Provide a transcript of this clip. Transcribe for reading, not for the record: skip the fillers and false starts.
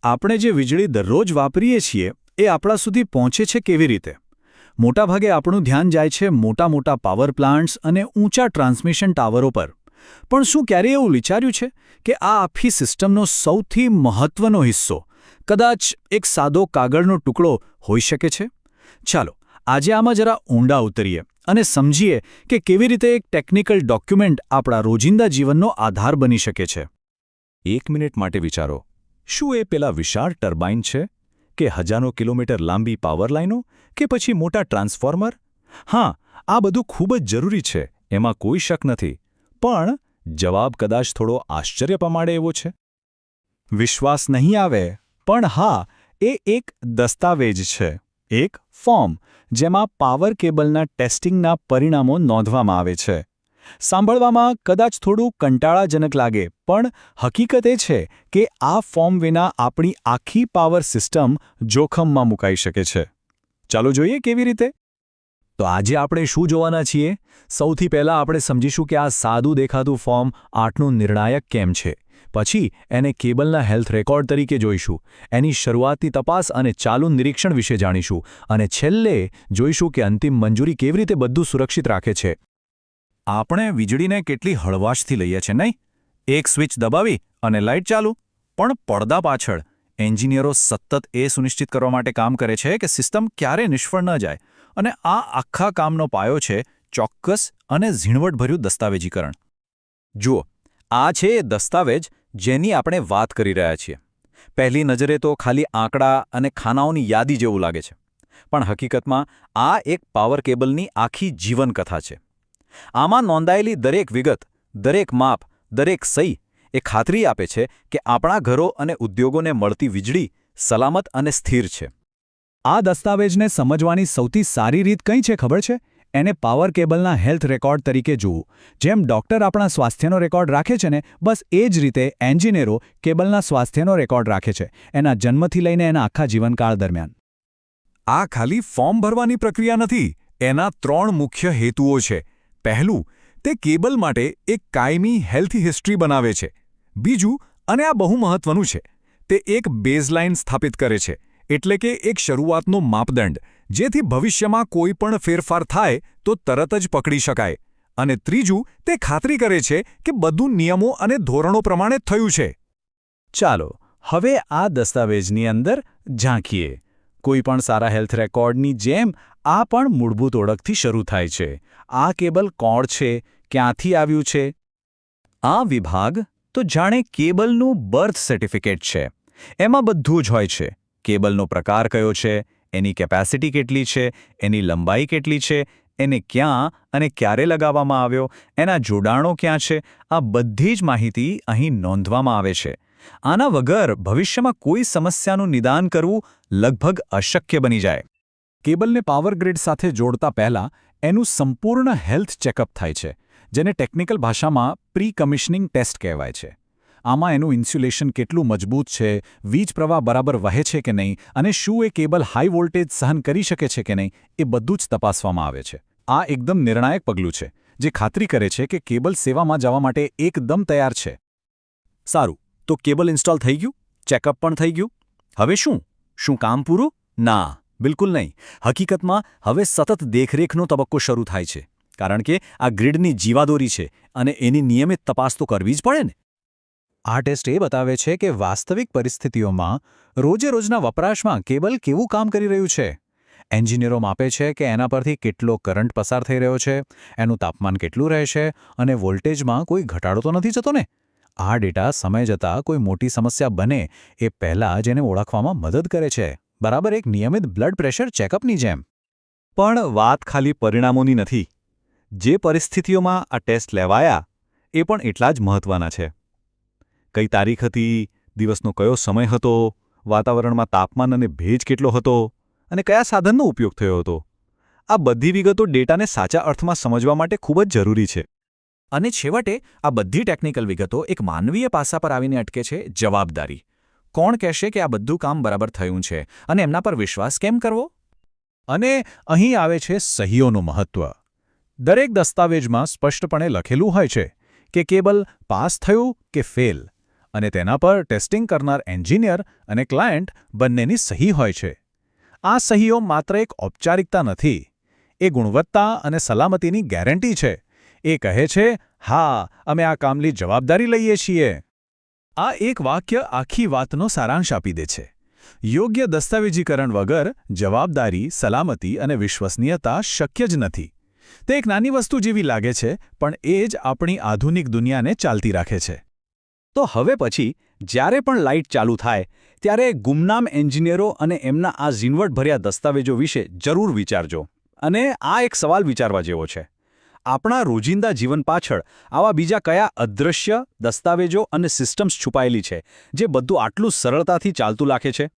આપણે જે વીજળી દરરોજ વાપરીએ છીએ એ આપણા સુધી પહોંચે છે કેવી રીતે? મોટાભાગે આપણું ધ્યાન જાય છે મોટા પાવર પ્લાન્ટ્સ અને ઊંચા ટ્રાન્સમિશન ટાવરો પર. પણ શું ક્યારેય એવું વિચાર્યું છે કે આ આખી સિસ્ટમનો સૌથી મહત્વનો હિસ્સો કદાચ એક સાદો કાગળનો ટુકડો હોઈ શકે છે? ચાલો આજે આમાં જરા ઊંડા ઉતરીએ અને સમજીએ કે કેવી રીતે એક ટેકનિકલ ડોક્યુમેન્ટ આપણા રોજિંદા જીવનનો આધાર બની શકે છે. 1 મિનિટ માટે વિચારો, શું એ પેલા વિશાળ ટર્બાઇન છે કે હજારો કિલોમીટર લાંબી પાવર લાઇનો કે પછી મોટા ટ્રાન્સફોર્મર? હા, આ બધું ખૂબ જ જરૂરી છે, એમાં કોઈ શક નથી. પણ જવાબ કદાચ થોડો આશ્ચર્ય પમાડે એવો છે. વિશ્વાસ નહીં આવે, પણ હા, એ એક દસ્તાવેજ છે, એક ફોર્મ જેમાં પાવર કેબલના ટેસ્ટિંગના પરિણામો નોંધવામાં આવે છે. સાંભળવામાં કદાચ થોડું કંટાળાજનક લાગે, પણ હકીકત એ છે કે આ ફોર્મ વિના આપણી આખી પાવર સિસ્ટમ જોખમમાં મુકાઈ શકે છે. ચાલો જોઈએ કેવી રીતે. તો આજે આપણે શું જોવાના છીએ? સૌથી પહેલાં આપણે સમજીશું કે આ સાદું દેખાતું ફોર્મ આટલું નિર્ણાયક કેમ છે. પછી એને કેબલના હેલ્થ રેકોર્ડ તરીકે જોઈશું, એની શરૂઆતની તપાસ અને ચાલુ નિરીક્ષણ વિશે જાણીશું, અને છેલ્લે જોઈશું કે અંતિમ મંજૂરી કેવી રીતે બધું સુરક્ષિત રાખે છે. આપણે વીજળીને કેટલી હળવાશથી લઈએ છીએ, નહીં? એક સ્વિચ દબાવી અને લાઇટ ચાલુ. પણ પડદા પાછળ એન્જિનિયરો સતત એ સુનિશ્ચિત કરવા માટે કામ કરે છે કે સિસ્ટમ ક્યારે નિષ્ફળ ન જાય. અને આ આખા કામનો પાયો છે ચોક્કસ અને ઝીણવટભર્યું દસ્તાવેજીકરણ. જુઓ, આ છે એ દસ્તાવેજ જેની આપણે વાત કરી રહ્યા છીએ. પહેલી નજરે તો ખાલી આંકડા અને ખાનાઓની યાદી જેવું લાગે છે, પણ હકીકતમાં આ એક પાવર કેબલની આખી જીવનકથા છે. આમાં નોંધાયેલી દરેક વિગત, દરેક માપ, દરેક સહી એ ખાતરી આપે છે કે આપણા ઘરો અને ઉદ્યોગોને મળતી વીજળી સલામત અને સ્થિર છે. આ દસ્તાવેજને સમજવાની સૌથી સારી રીત કઈ છે ખબર છે? એને પાવર કેબલના હેલ્થ રેકોર્ડ તરીકે જોવું. જેમ ડૉક્ટર આપણા સ્વાસ્થ્યનો રેકોર્ડ રાખે છે ને, બસ એ જ રીતે એન્જિનિયરો કેબલના સ્વાસ્થ્યનો રેકોર્ડ રાખે છે, એના જન્મથી લઈને એના આખા જીવનકાળ દરમિયાન. આ ખાલી ફોર્મ ભરવાની પ્રક્રિયા નથી, એના 3 મુખ્ય હેતુઓ છે. પહેલું, તે કેબલ માટે એક કાયમી હેલ્થ હિસ્ટ્રી બનાવે છે. બીજું, અને આ બહુ મહત્વનું છે, તે એક બેઝલાઇન સ્થાપિત કરે છે, એટલે કે એક શરૂઆતનો માપદંડ, જેથી ભવિષ્યમાં કોઈ પણ ફેરફાર થાય તો તરત જ પકડી શકાય. અને ત્રીજું, તે ખાતરી કરે છે કે બધું નિયમો અને ધોરણો પ્રમાણે થયું છે. ચાલો હવે આ દસ્તાવેજની અંદર ઝાંકીએ. કોઈ પણ સારા હેલ્થ રેકોર્ડની જેમ આ પણ મૂળભૂત ઓળખથી શરૂ થાય છે. આ કેબલ કોણ છે? ક્યાંથી આવ્યું છે? આ વિભાગ તો જાણે કેબલનું બર્થ સર્ટિફિકેટ છે. એમાં બધું જ હોય છે. કેબલનો પ્રકાર કયો છે, એની કેપેસિટી કેટલી છે, એની લંબાઈ કેટલી છે, એને ક્યાં અને ક્યારે લગાવવામાં આવ્યો, એના જોડાણો ક્યાં છે, આ બધી જ માહિતી અહીં નોંધવામાં આવે છે. આના વગર ભવિષ્યમાં કોઈ સમસ્યાનું નિદાન કરવું લગભગ અશક્ય બની જાય. કેબલને પાવર ગ્રીડ સાથે જોડતા પહેલાં એનું સંપૂર્ણ હેલ્થ ચેકઅપ થાય છે, જેને ટેકનિકલ ભાષામાં પ્રી કમિશનિંગ ટેસ્ટ કહેવાય છે. આમાં એનું ઇન્સ્યુલેશન કેટલું મજબૂત છે, વીજ પ્રવાહ બરાબર વહે છે કે નહીં, અને શું એ કેબલ હાઈ વોલ્ટેજ સહન કરી શકે છે કે નહીં, એ બધું જ તપાસવામાં આવે છે. આ એકદમ નિર્ણાયક પગલું છે, જે ખાતરી કરે છે કે કેબલ સેવામાં જવા માટે એકદમ તૈયાર છે. સારું, તો કેબલ ઇન્સ્ટોલ થઈ ગયું, ચેકઅપ પણ થઈ ગયું. હવે શું કામ પૂરું? ના, બિલકુલ નહીં. હકીકતમાં હવે સતત દેખરેખનો તબક્કો શરૂ થાય છે, કારણ કે આ ગ્રીડની જીવાદોરી છે અને એની નિયમિત તપાસ તો કરવી જ પડે ને. આ ટેસ્ટ એ બતાવે છે કે વાસ્તવિક પરિસ્થિતિઓમાં રોજેરોજના વપરાશમાં કેબલ કેવું કામ કરી રહ્યું છે. એન્જિનિયરો માપે છે કે એના પરથી કેટલો કરંટ પસાર થઈ રહ્યો છે, એનું તાપમાન કેટલું રહેશે અને વોલ્ટેજમાં કોઈ ઘટાડો તો નથી જતો ને. આ ડેટા સમય જતાં કોઈ મોટી સમસ્યા બને એ પહેલાં જ એને ઓળખવામાં મદદ કરે છે, બરાબર એક નિયમિત બ્લડ પ્રેશર ચેકઅપની જેમ. પણ વાત ખાલી પરિણામોની નથી. જે પરિસ્થિતિઓમાં આ ટેસ્ટ લેવાયા એ પણ એટલા જ મહત્વના છે. કઈ તારીખ હતી, દિવસનો કયો સમય હતો, વાતાવરણમાં તાપમાન અને ભેજ કેટલો હતો, અને કયા સાધનનો ઉપયોગ થયો હતો. આ બધી વિગતો ડેટાને સાચા અર્થમાં સમજવા માટે ખૂબ જ જરૂરી છે. અને છેવટે આ બધી ટેકનિકલ વિગતો એક માનવીય પાસા પર આવીને અટકે છે, જવાબદારી. કોણ કહેશે કે આ બધું કામ બરાબર થયું છે અને એમના પર વિશ્વાસ કેમ કરવો? અને અહીં આવે છે સહીઓનું મહત્વ. દરેક દસ્તાવેજમાં સ્પષ્ટપણે લખેલું હોય છે કે કેબલ પાસ થયું કે ફેલ. અને તેના પર ટેસ્ટિંગ કરનાર એન્જિનિયર અને ક્લાયન્ટ બંનેની સહી હોય છે. આ સહીઓ માત્ર એક ઔપચારિકતા નથી. એ ગુણવત્તા અને સલામતીની ગેરંટી છે. એ કહે છે, હા, અમે આ કામની જવાબદારી લઈએ છીએ. આ એક વાક્ય આખી વાતનો સારાંશ આપી દે છે. યોગ્ય દસ્તાવેજીકરણ વગર જવાબદારી, સલામતી અને વિશ્વસનીયતા શક્ય જ નથી. તે એક નાની વસ્તુ જેવી લાગે છે, પણ એ જ આપણી આધુનિક દુનિયાને ચાલતી રાખે છે. તો હવે પછી જ્યારે પણ લાઇટ ચાલુ થાય ત્યારે ગુમનામ એન્જિનિયરો અને એમના આ ઝીણવટભર્યા દસ્તાવેજો વિશે જરૂર વિચારજો. અને આ એક સવાલ વિચારવા જેવો છે. આપણા રોજિંદા જીવન પાછળ આવા બીજા કયા અદૃશ્ય દસ્તાવેજો અને સિસ્ટમ્સ છુપાયેલી છે જે બધું આટલું સરળતાથી ચાલતું લાગે છે?